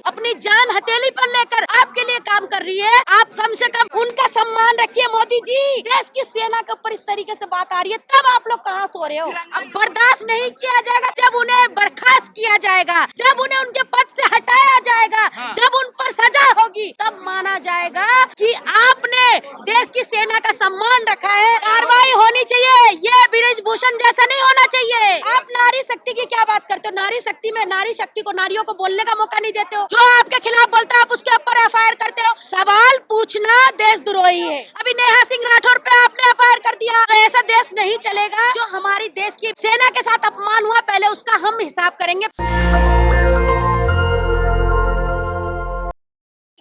अपनी जान हथेली पर लेकर आपके लिए काम कर रही है। आप कम से कम उनका सम्मान रखिए। मोदी जी, देश की सेना के ऊपर इस तरीके से बात आ रही है, तब आप लोग कहाँ सो रहे हो? अब बर्दाश्त नहीं किया जाएगा। जब उन्हें बर्खास्त किया जाएगा, जब उन्हें उनके पद से हटाया जाएगा, जब उन पर सजा होगी, तब माना जाएगा कि आपने देश की सेना का सम्मान रखा है। कार्रवाई होनी चाहिए। ये बृजभूषण जैसा नहीं होना चाहिए। आप नारी शक्ति की क्या बात करते हो? नारी शक्ति में नारी शक्ति को, नारियों को बोलने का मौका नहीं देते हो। जो आपके खिलाफ बोलता है आप उसके ऊपर एफआईआर करते हो। सवाल पूछना देशद्रोही है। अभी नेहा सिंह राठौर पे आपने एफआईआर कर दिया, तो ऐसा देश नहीं चलेगा। जो हमारी देश की सेना के साथ अपमान हुआ, पहले उसका हम हिसाब करेंगे।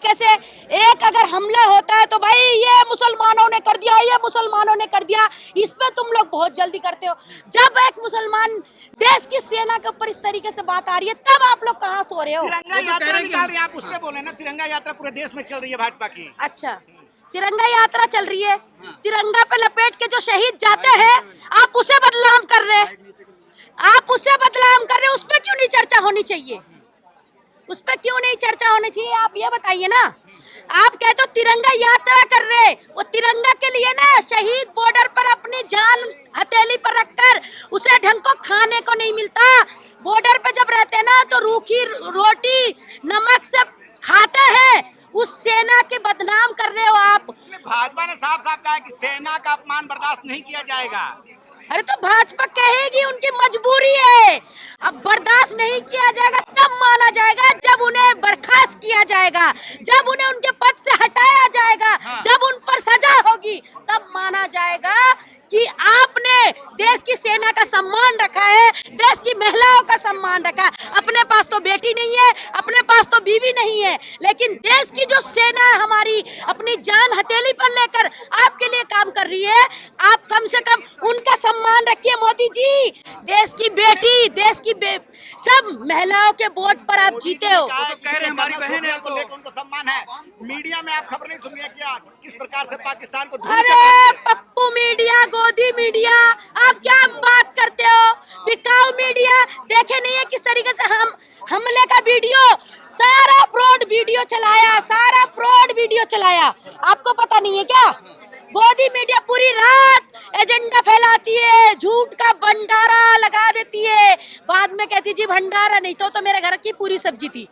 कैसे एक अगर हमला होता है तो भाई ये मुसलमानों ने कर दिया, ये मुसलमानों ने कर दिया, इसमें तुम लोग बहुत जल्दी करते हो। जब एक मुसलमान देश की सेना के ऊपर इस तरीके से बात आ रही है, तब आप लोग कहाँ सो रहे हो? तिरंगा यात्रा निकाल रही है, आप उसके बोले ना। तिरंगा यात्रा पूरे देश में चल रही है भाजपा की। अच्छा, तिरंगा यात्रा चल रही है, तिरंगा पे लपेट के जो शहीद जाते हैं आप उसे बदनाम कर रहे हैं। आप उसे बदनाम कर रहे हैं, उस पर क्यों नहीं चर्चा होनी चाहिए? उस पर क्यों नहीं चर्चा होनी चाहिए? आप ये बताइए ना। आप कहते हो तिरंगा यात्रा कर रहे, वो तिरंगा के लिए ना शहीद बॉर्डर पर अपनी जान हथेली पर रखकर उसे ढंग को खाने को नहीं मिलता। बॉर्डर पे जब रहते हैं ना तो रूखी रोटी नमक से खाते हैं। उस सेना के बदनाम कर रहे हो आप। भाजपा ने साफ साफ कहा है कि सेना का अपमान बर्दाश्त नहीं किया जाएगा। अरे तो भाजपा कहेगी, उनकी मजबूरी है। अब बर्दाश्त नहीं किया जाएगा तब माना जाएगा, जब उन्हें बर्खास्त किया जाएगा, जब उन्हें उनके पद से हटाया जाएगा, जब उन पर सजा होगी, तब माना जाएगा कि आपने देश की सेना का सम्मान रखा है, देश की महिलाओं का सम्मान रखा है। अपने पास तो बेटी नहीं है, अपने पास तो बीवी नहीं है, लेकिन देश की जो सेना हमारी अपनी जान हथेली पर लेकर आपके लिए काम कर रही है, आप कम से कम उनका सम्मान रखिए। मोदी जी, देश की बेटी, देश की सब महिलाओं के वोट पर आप जीते हो। तो कह रहे हमारी बहन है, तो उनको सम्मान है। मीडिया में आप खबर नहीं सुनिए क्या, किस प्रकार से पाकिस्तान को? अरे पप्पू मीडिया, गोदी मीडिया, आप क्या बात करते हो? बिकाऊ मीडिया देखे नहीं है किस तरीके से हम हमले का वीडियो, सारा फ्रॉड वीडियो चलाया, सारा फ्रॉड वीडियो चलाया। आपको पता नहीं है क्या? गोदी मीडिया पूरी रात एजेंडा फैलाती है, झूठ का भंडारा लगा देती है, बाद में कहती जी भंडारा नहीं तो मेरे घर की पूरी सब्जी थी।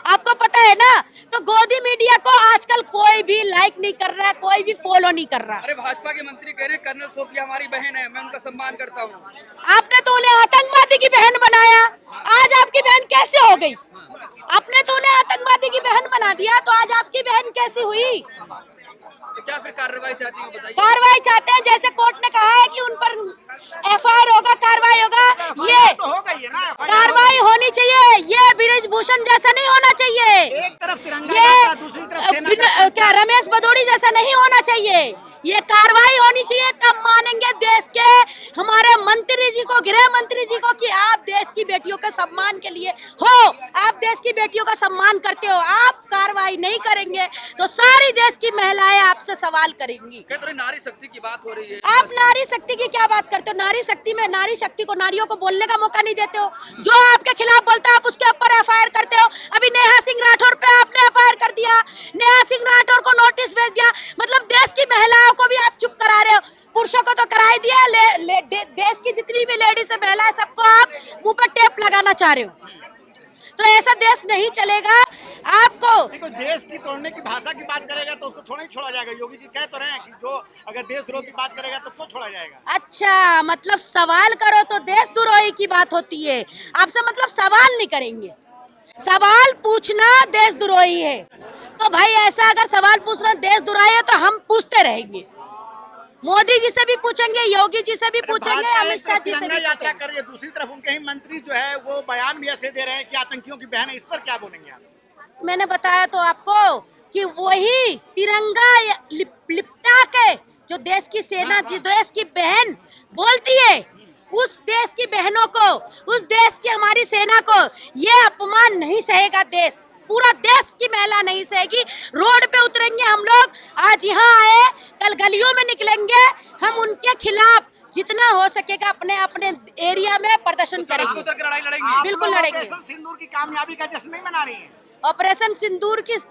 आपको पता है ना? तो गोदी मीडिया को आजकल कोई भी लाइक नहीं कर रहा है, कोई भी फॉलो नहीं कर रहा। अरे भाजपा के मंत्री कह रहे हैं कर्नल सोफिया हमारी बहन है, मैं उनका सम्मान करता हूँ। आपने तो उन्हें आतंकवादी की बहन बनाया, आज आपकी बहन कैसे हो गई? आपने तो उन्हें आतंकवादी की बहन बना दिया, तो आज आपकी बहन कैसी हुई? तो क्या फिर कार्रवाई चाहती है बताइए? कार्रवाई चाहते हैं, जैसे कोर्ट ने कहा है कि उन पर एफआईआर होगा, कार्रवाई होगा। ये तो हो गई है ना, कार्रवाई होनी चाहिए। ये बृजभूषण जैसा नहीं होना चाहिए। एक तरफ तिरंगा यात्रा, दूसरी तरफ सेना क्या रमेश भदौड़ी जैसा नहीं होना चाहिए। ये कार्रवाई होनी चाहिए, तब मानेंगे देश के हमारे मंत्री जी को, गृह मंत्री जी को, कि आप देश की बेटियों के सम्मान के लिए हो, आप देश की बेटियों का सम्मान करते हो। आप कार्रवाई नहीं करेंगे तो सारी देश की महिलाएं आपसे सवाल करेंगी। नारी शक्ति की बात हो रही है, आप नारी शक्ति की क्या बात करते हो? नारी शक्ति में नारी शक्ति को, नारियों को बोलने का मौका नहीं देते हो। जो आपके खिलाफ बोलता है आप उसके ऊपर एफआईआर करते हो। अभी नेहा सिंह राठौर पे आपने एफआईआर कर दिया, नेहा सिंह राठौर को नोटिस भेज दिया। मतलब देश की महिलाओं को भी आप चुप करा रहे हो। पुरुषों को तो करा ही दिया, देश की जितनी भी लेडीज महिलाएं सबको आप मुंह पर टेप लगाना चाह रहे हो। तो ऐसा देश नहीं चलेगा। आपको देखो, देश की तोड़ने की भाषा की बात करेगा तो उसको थोड़ा ही छोड़ा जाएगा। योगी जी कह तो रहे हैं कि जो अगर देशद्रोह की बात करेगा तो क्यों छोड़ा जाएगा? अच्छा, मतलब सवाल करो तो देशद्रोही की बात होती है। आपसे मतलब सवाल नहीं करेंगे। सवाल पूछना देशद्रोही है। तो भाई ऐसा अगर सवाल पूछना देशद्रोही है तो हम पूछते रहेंगे। मोदी जी से भी पूछेंगे, योगी जी से भी पूछेंगे, अमित शाह जी से भी यात्रा कर रही है, दूसरी तरफ उनके ही मंत्री जो है वो बयान भी ऐसे दे रहे हैं कि आतंकियों की बहन है। इस पर क्या बोलेंगे आप? मैंने बताया तो आपको कि वही तिरंगा लिपटा के जो देश की सेना, जो देश की बहन बोलती है, उस देश की बहनों को, उस देश की हमारी सेना को ये अपमान नहीं सहेगा। देश, पूरा देश की महिला नहीं सहेगी। रोड पे उतरेंगे हम लोग, आज यहाँ आए, कल गलियों में निकलेंगे, हम उनके खिलाफ जितना हो सकेगा अपने अपने एरिया में प्रदर्शन सड़क पे करेंगे, उतर कर लड़ाई लड़ेंगे। आप बिल्कुल लोग लड़ेंगे। ऑपरेशन सिंदूर की कामयाबी का जश्न नहीं मना रही हैं? ऑपरेशन सिंदूर की इस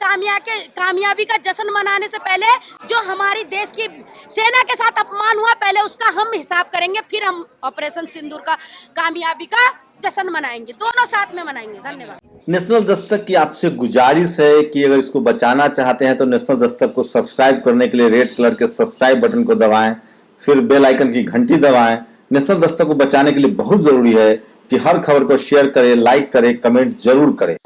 कामयाबी का जश्न मनाने से पहले जो हमारी देश की सेना के साथ अपमान हुआ, पहले उसका हम हिसाब करेंगे, फिर हम ऑपरेशन सिंदूर का कामयाबी का जश्न मनाएंगे, दोनों साथ में मनाएंगे। धन्यवाद। नेशनल दस्तक की आपसे गुजारिश है कि अगर इसको बचाना चाहते हैं तो नेशनल दस्तक को सब्सक्राइब करने के लिए रेड कलर के सब्सक्राइब बटन को दबाएं, फिर बेल आइकन की घंटी दबाएं। नेशनल दस्तक को बचाने के लिए बहुत जरूरी है कि हर खबर को शेयर करें, लाइक करें, कमेंट जरूर करें।